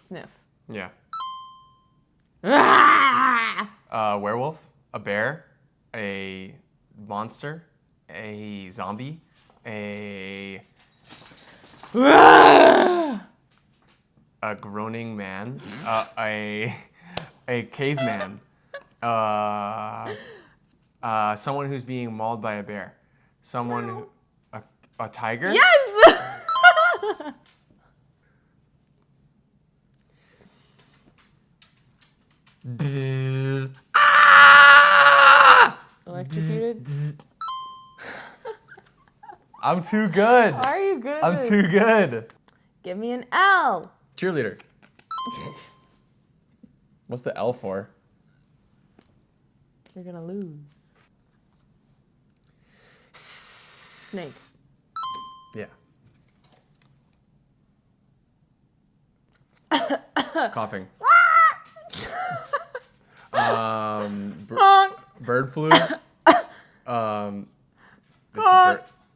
Sniff. Yeah. Ah! A werewolf, a bear, a monster, a zombie, a groaning man, a caveman, someone who's being mauled by a bear, someone who, a tiger. Yes! Electrocuted? I'm too good. Why are you good at I'm this? too good. Give me an L. Cheerleader. What's the L for? You're gonna lose. Snake. Yeah. Coughing. Bird flu.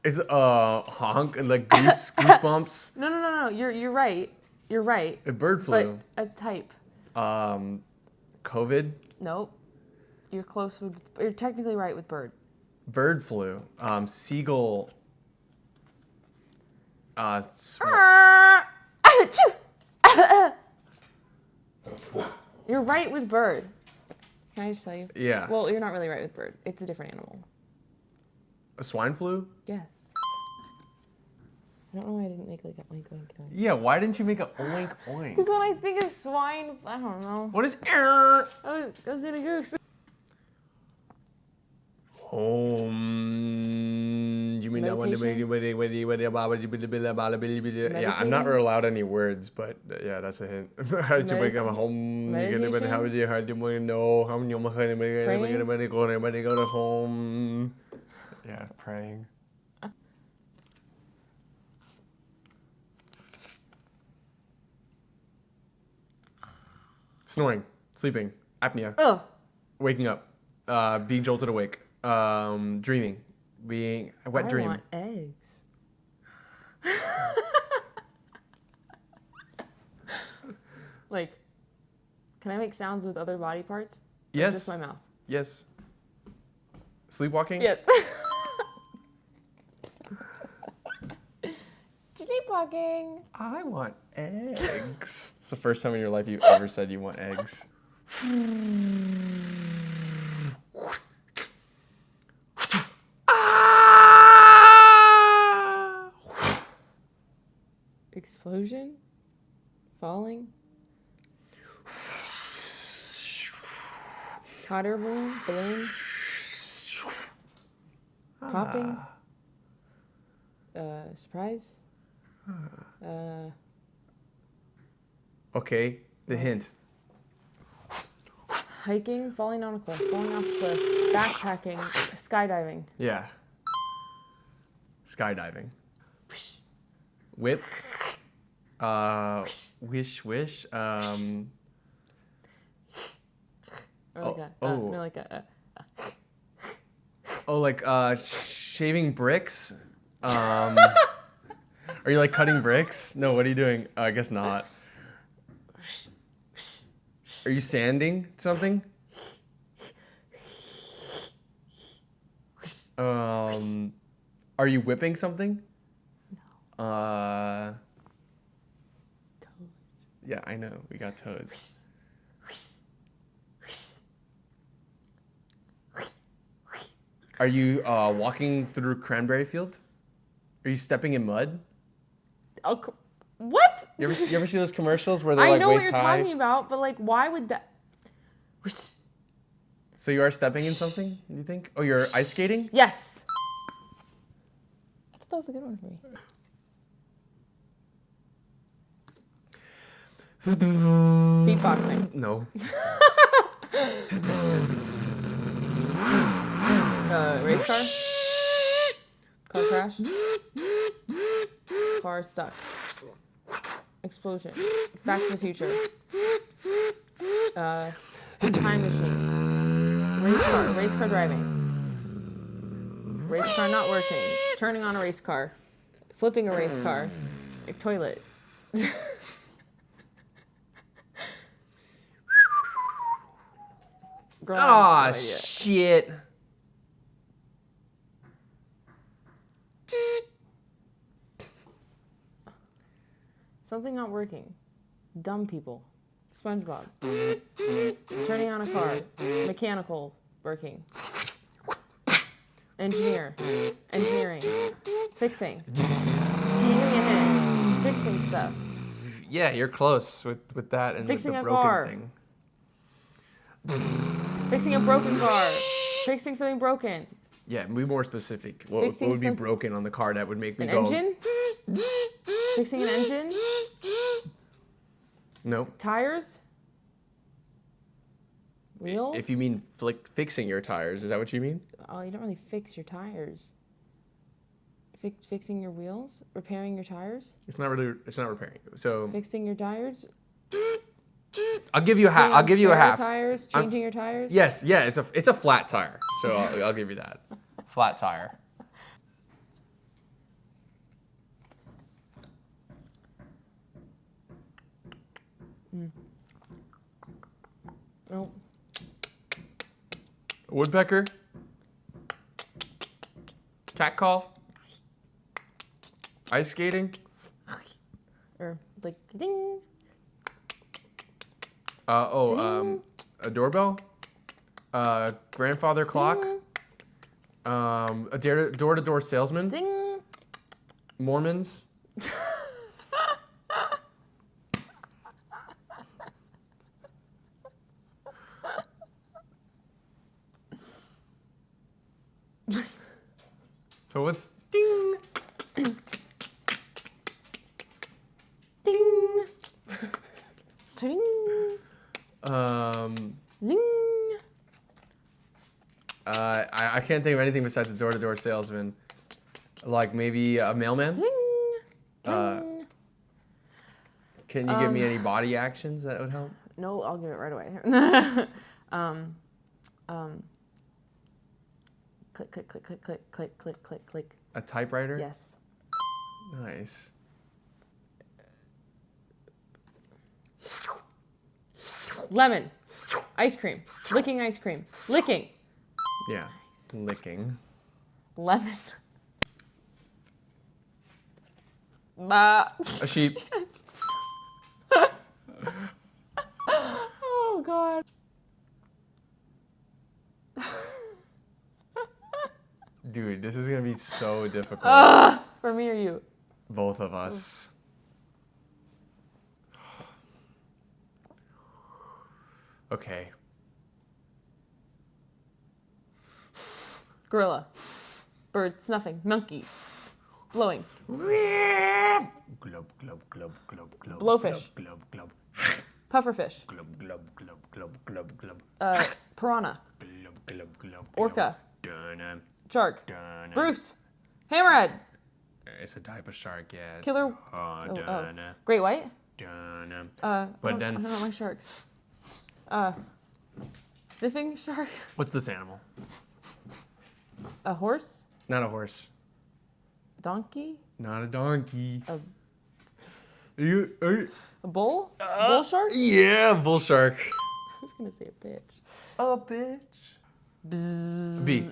It's honk and like goosebumps. No. You're right. You're right. A bird flu. But a type. COVID. Nope. You're close with. You're technically right with bird. Bird flu. Seagull. You're right with bird. Can I just tell you? Yeah. Well, you're not really right with bird. It's a different animal. A swine flu? Yes. I don't know why I didn't make like a oink oink oink. Yeah, why didn't you make a oink oink? Because when I think of swine, I don't know. What is Goes in a goose. Home. You mean that one? Meditation? Yeah, I'm not allowed any words, but yeah, that's a hint. How did you wake up home? Meditation? How did you know? How many go to home? Yeah, praying. Snoring, sleeping, apnea, waking up, being jolted awake, dreaming, being a wet dream. I want eggs. Like, can I make sounds with other body parts? Yes. Or just my mouth? Yes. Sleepwalking? Yes. Sleepwalking. I want eggs. It's the first time in your life you've ever said you want eggs. Explosion? Falling? Hot air balloon? Balloon? Popping? Surprise? Okay, the hint. Hiking? Falling on a cliff? Falling off a cliff? Backpacking? Skydiving? Yeah. Skydiving. Whip. Wish. Shaving bricks. Are you like cutting bricks? No, what are you doing? I guess not. Are you sanding something? Are you whipping something? No. Toes. Yeah, I know. We got toes. Are you walking through cranberry field? Are you stepping in mud? What? You ever see those commercials where they're like waist high? I know what you're talking about, but like, why would that? So you are stepping in something, do you think? Oh, you're ice skating? Yes. I thought that was a good one for me. Beatboxing. No. Race car? Car crash? Car stuck. Explosion. Back to the Future. Time machine. Race car driving. Race car not working. Turning on a race car. Flipping a race car. A toilet. Girl, I have no Ah, idea. shit. Something not working. Dumb people. SpongeBob. Turning on a car. Mechanical working. Engineer. Engineering. Fixing. Can you give me a hint? Fixing stuff. Yeah, you're close with that and Fixing with a the broken car. thing. Fixing a broken car. Fixing something broken. Yeah, be more specific. What Fixing would be some- broken on the car that would make me An go? engine? Fixing an engine? No. Tires? Wheels? If you mean fixing your tires, is that what you mean? Oh, you don't really fix your tires. Fixing your wheels? Repairing your tires? It's not repairing. So Fixing your tires? I'll give you a half. Putting I'll on give you a spare half. Tires? Changing your tires? Yes, yeah, it's a flat tire. So I'll give you that. Flat tire. Nope. Woodpecker. Cat call. Ice skating. Or like ding. A doorbell. Grandfather clock. Ding. A door-to-door salesman. Ding. Mormons. So what's ding? Ding. Ding. Ding. I can't think of anything besides a door-to-door salesman. Like maybe a mailman. Ding. Uh, Ding. Can you give me any body actions that would help? No, I'll give it right away. Click, click, click, click, click, click, click, click, click. A typewriter? Yes. Nice. Lemon. Ice cream. Licking ice cream. Licking. Yeah. Licking. Lemon. Bah. A sheep. Yes. Oh, God. Dude, this is gonna be so difficult. For me or you? Both of us. Okay. Gorilla. Bird snuffing. Monkey. Blowing. Glub, glub, glub, glub, glub. Blowfish. Glub, glub, Pufferfish. glub, glub, glub, glub, glub, glub. Piranha. Glub, glub, glub, Orca. Dun, Shark. dun, Bruce. Hammerhead. It's a type of shark, yeah. Killer. Dun, Great white. dun. But But I then- don't know my sharks. Sniffing shark. What's this animal? A horse. Not a horse. Donkey. Not a donkey. A- Are you? A bull. Bull shark. Yeah, bull shark. I was gonna say a bitch. A bitch. Bzzz. B.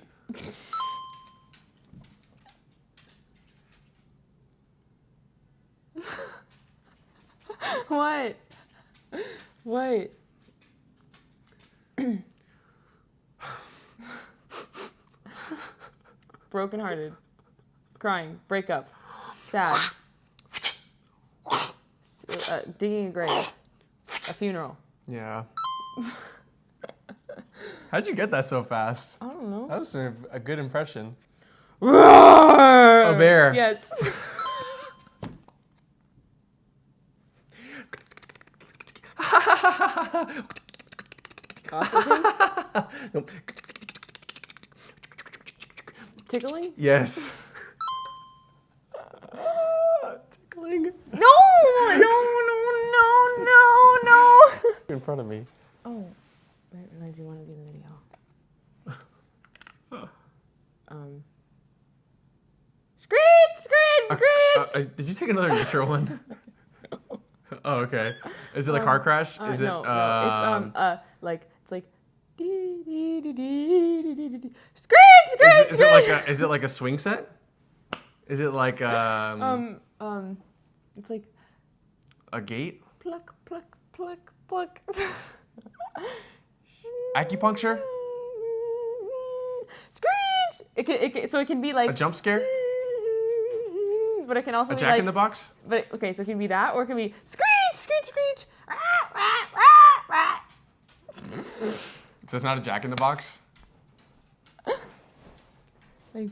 What? What? Brokenhearted. Crying. Breakup. Sad. Digging a grave. A funeral. Yeah. How'd you get that so fast? I don't know. That was a good impression. Roar! A bear. Yes. Gossiping? Nope. Tickling? Yes. Tickling. No! No! In front of me. Oh, I didn't realize you wanted to be in the video. Screech! Screech! Screech! Did you take another nature one? Oh, okay. Is it a car crash? Is it? No, no. It's like Screech! Is it like a swing set? Is it like it's like a gate? pluck, pluck, pluck, pluck. Acupuncture? Screech! So it can be like A jump scare? but it can also A be Jack like in the Box? But okay, so it can be that, or it can be screech, screech, screech. So it's not a Jack in the Box? Like,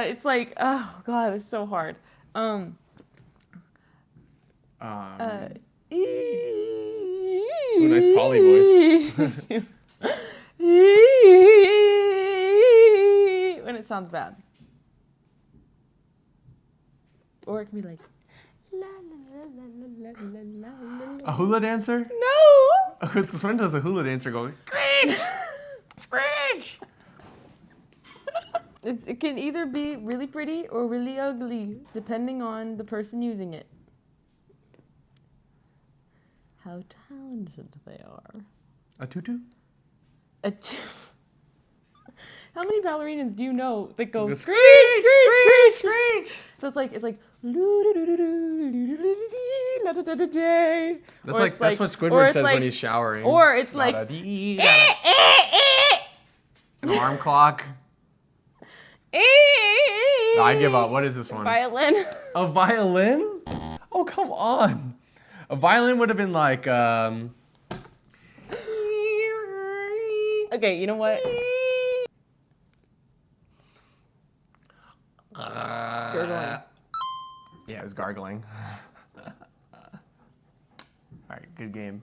it's like, oh god, it's so hard. Ooh, nice poly voice. When it sounds bad. Or it can be like, la la la la la la la la. A hula dancer? No! Because when does a hula dancer go, screech! Screech! It can either be really pretty or really ugly, depending on the person using it. How talented they are. A tutu? How many ballerinas do you know that go Screech, screech, screech, screech, screech? So it's like That's what Squidward says when he's showering. Or it's like an alarm clock. No, I give up. What is this one? Violin. A violin? Oh, come on. A violin would have been like, Okay, you know what? Gurgling. Yeah, it was gargling. All right, good game.